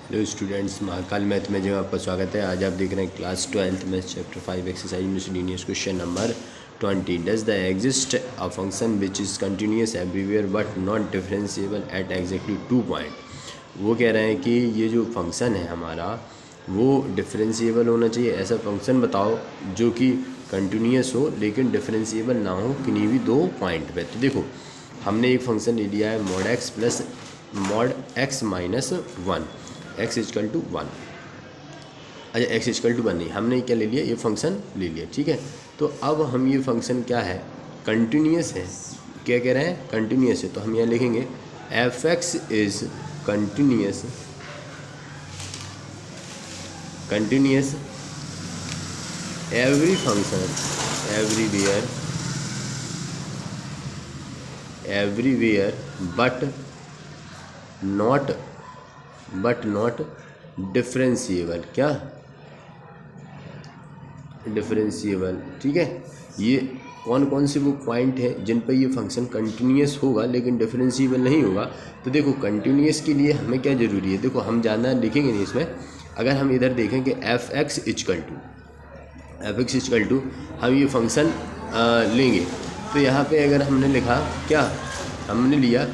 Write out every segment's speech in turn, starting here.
Hello students, Mahakal math में जो आपका स्वागत है। आज आप देख रहे हैं क्लास 12th में chapter 5 exercise miscellaneous question number 20। Does the exist a function which is continuous everywhere but not differentiable at exactly 2 point. वो कह रहे हैं कि ये जो फंक्शन है हमारा वो डिफरेंशिएबल होना चाहिए। ऐसा फंक्शन बताओ जो कि कंटिन्यूस हो लेकिन डिफरेंशिएबल ना हो किन्हीं भी 2 पॉइंट पे। तो देखो, हमने एक फंक्शन ले लिया है mod x plus mod x minus 1, x equal to 1। अच्छा, एक्स इजकल टू 1 नहीं, हमने क्या ले लिया, ये फंक्शन ले लिया, ठीक है। तो अब हम ये फंक्शन क्या है, कंटिन्यूस है। क्या कह रहे हैं, कंटिन्यूस है। तो हम यहाँ लिखेंगे F x is continuous, continuous every function everywhere, everywhere but not differentiable. क्या डिफरेंशिएबल, ठीक है। ये कौन कौन से वो पॉइंट हैं जिन पर ये फंक्शन कंटिन्यूस होगा लेकिन डिफरेंशिएबल नहीं होगा। तो देखो, कंटिन्यूस के लिए हमें क्या ज़रूरी है, देखो हम ज़्यादा लिखेंगे नहीं इसमें। अगर हम इधर देखें कि एफ एक्स इजकल टू हम ये फंक्शन लेंगे, तो यहाँ पे अगर हमने लिखा, क्या हमने लिया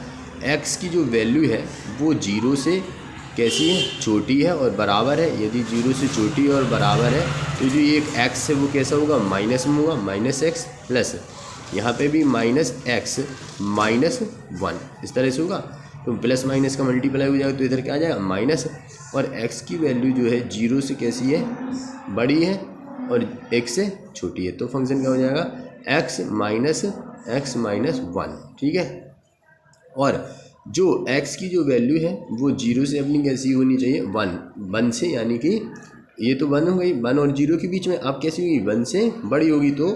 x की जो वैल्यू है वो 0 से कैसी है, छोटी है और बराबर है। यदि 0 से छोटी है और बराबर है तो जो ये एक x है वो कैसा होगा, माइनस में होगा, माइनस एक्स प्लस, यहाँ पे भी माइनस एक्स माइनस 1, इस तरह से होगा। तो प्लस माइनस का मल्टीप्लाई हो जाएगा तो इधर क्या आ जाएगा, माइनस। और x की वैल्यू जो है 0 से कैसी है, बड़ी है और 1 से छोटी है। तो फंक्शन क्या हो जाएगा, x माइनस 1, ठीक है। और जो x की जो वैल्यू है वो 0 से अपनी कैसी होनी चाहिए, 1 से, यानी कि ये तो 1 हो गई, 1 और 0 के बीच में। अब कैसी होगी, 1 से बड़ी होगी। तो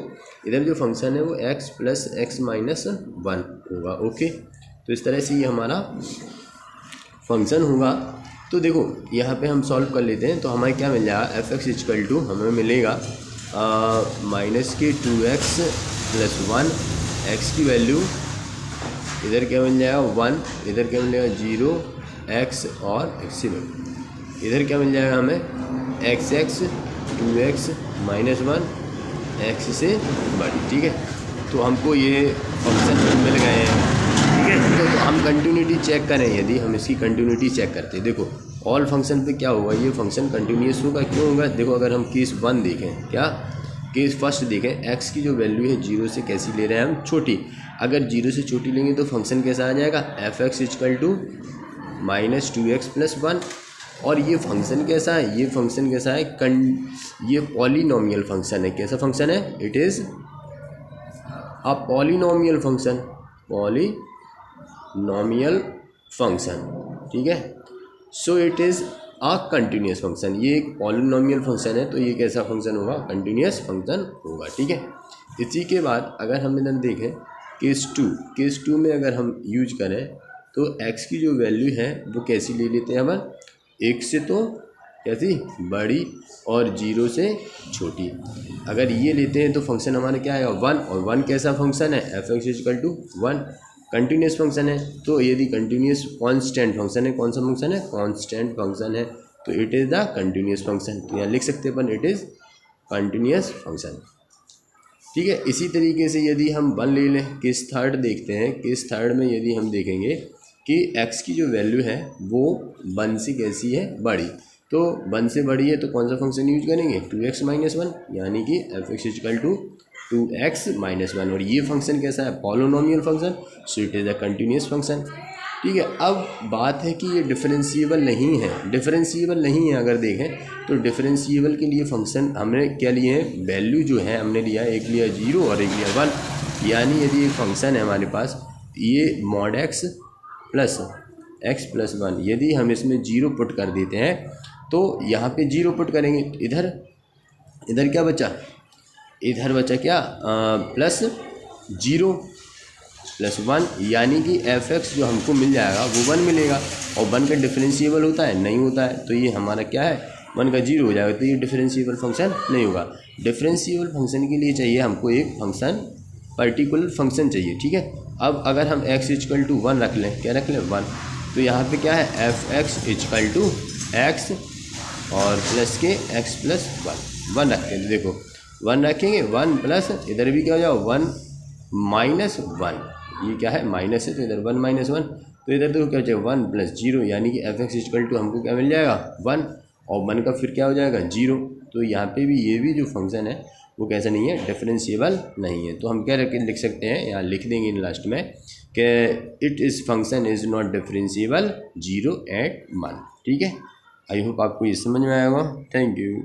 इधर जो फंक्शन है वो x प्लस एक्स माइनस 1 होगा। ओके, तो इस तरह से ये हमारा फंक्शन होगा। तो देखो यहाँ पे हम सॉल्व कर लेते हैं। तो हमें क्या मिल जाएगा, एफ एक्स इजकल टू हमें मिलेगा माइनस के 2x प्लस 1, एक्स की वैल्यू इधर क्या मिल जाएगा 1, इधर क्या मिल जाएगा 0, x और x की वैल्यू इधर क्या मिल जाएगा हमें, एक्स 2x माइनस 1, x से बड़ी, ठीक है। तो हमको ये फंक्शन मिल गए हैं, ठीक है। तो हम कंटिन्यूटी चेक करें, यदि हम इसकी कंटिन्यूटी चेक करते हैं, देखो ऑल फंक्शन पे क्या होगा, ये फंक्शन कंटिन्यूस होगा। क्यों होगा, देखो अगर हम केस 1 देखें, क्या केस फर्स्ट देखें, x की जो वैल्यू है 0 से कैसी ले रहे हैं हम, छोटी। अगर 0 से छोटी लेंगे तो फंक्शन कैसा आ जाएगा, f x equal to minus 2x plus 1। और ये फंक्शन कैसा है, ये फंक्शन कैसा है, ये पॉलिनोमियल फंक्शन है। कैसा फंक्शन है, it is a polynomial function, polynomial function, ठीक है। सो it is a continuous function. ये एक पॉलिनोमियल फंक्शन है, तो ये कैसा फंक्शन होगा, कंटिन्यूस फंक्शन होगा, ठीक है। इसी के बाद अगर हम इधर देखें केस 2 में अगर हम यूज करें तो x की जो वैल्यू है वो कैसी ले लेते हैं अपन, 1 से तो कैसी बड़ी और 0 से छोटी। अगर ये लेते हैं तो फंक्शन हमारा क्या आएगा, 1, और 1 कैसा फंक्शन है, f x equal to 1, continuous function है। तो यदि कंटिन्यूस कांस्टेंट फंक्शन है, कौन सा फंक्शन है, कांस्टेंट फंक्शन है, तो it is the continuous function. तो यहाँ लिख सकते हैं अपन, इट इज़ कंटिन्यूस फंक्शन, ठीक है। इसी तरीके से यदि हम 1 ले लें, केस थर्ड देखते हैं। केस थर्ड में यदि हम देखेंगे कि x की जो वैल्यू है वो 1 से कैसी है, बड़ी। तो 1 से बड़ी है तो कौन सा फंक्शन यूज करेंगे, 2x माइनस 1, यानी कि f x equal to 2x minus 1। और ये फंक्शन कैसा है, polynomial function, so it is a continuous function, ठीक है। अब बात है कि ये डिफरेंशिएबल नहीं है, डिफरेंशिएबल नहीं है। अगर देखें तो डिफरेंशिएबल के लिए फंक्शन हमने क्या लिए हैं, वैल्यू जो है हमने लिया, एक लिया 0 और एक लिया 1। यानी यदि एक फंक्शन है हमारे पास, ये mod x plus x plus 1, यदि हम इसमें 0 पुट कर देते हैं तो यहाँ पे 0 पुट करेंगे, इधर क्या बचा, इधर बचा क्या, प्लस 0 प्लस 1, यानी कि एफ एक्स जो हमको मिल जाएगा वो 1 मिलेगा। और 1 का डिफरेंशिएबल होता है, नहीं होता है, तो ये हमारा क्या है, 1 का 0 हो जाएगा, तो ये डिफरेंशिएबल फंक्शन नहीं होगा। डिफरेंशिएबल फंक्शन के लिए चाहिए हमको एक फंक्शन, पर्टिकुलर फंक्शन चाहिए, ठीक है। अब अगर हम x इजकल टू 1 रख लें, क्या रख लें, 1, तो यहाँ पे क्या है, f x equal to x और plus k x plus one रखते हैं। तो देखो 1 रखेंगे, 1 प्लस इधर भी क्या हो जाओ 1 माइनस 1, ये क्या है माइनस है तो इधर 1 माइनस 1, तो इधर देखो क्या हो जाएगा 1 प्लस 0, यानी कि एफ एक्स इक्वल टू हमको क्या मिल जाएगा 1, और 1 का फिर क्या हो जाएगा 0। तो यहाँ पे भी ये भी जो फंक्शन है वो कैसा नहीं है, डिफरेंशिएबल नहीं है। तो हम क्या लिख सकते हैं, यहाँ लिख देंगे लास्ट में कि it is function is not differentiable 0 at 1। ठीक है, आई होप आपको ये समझ में आएगा। Thank you.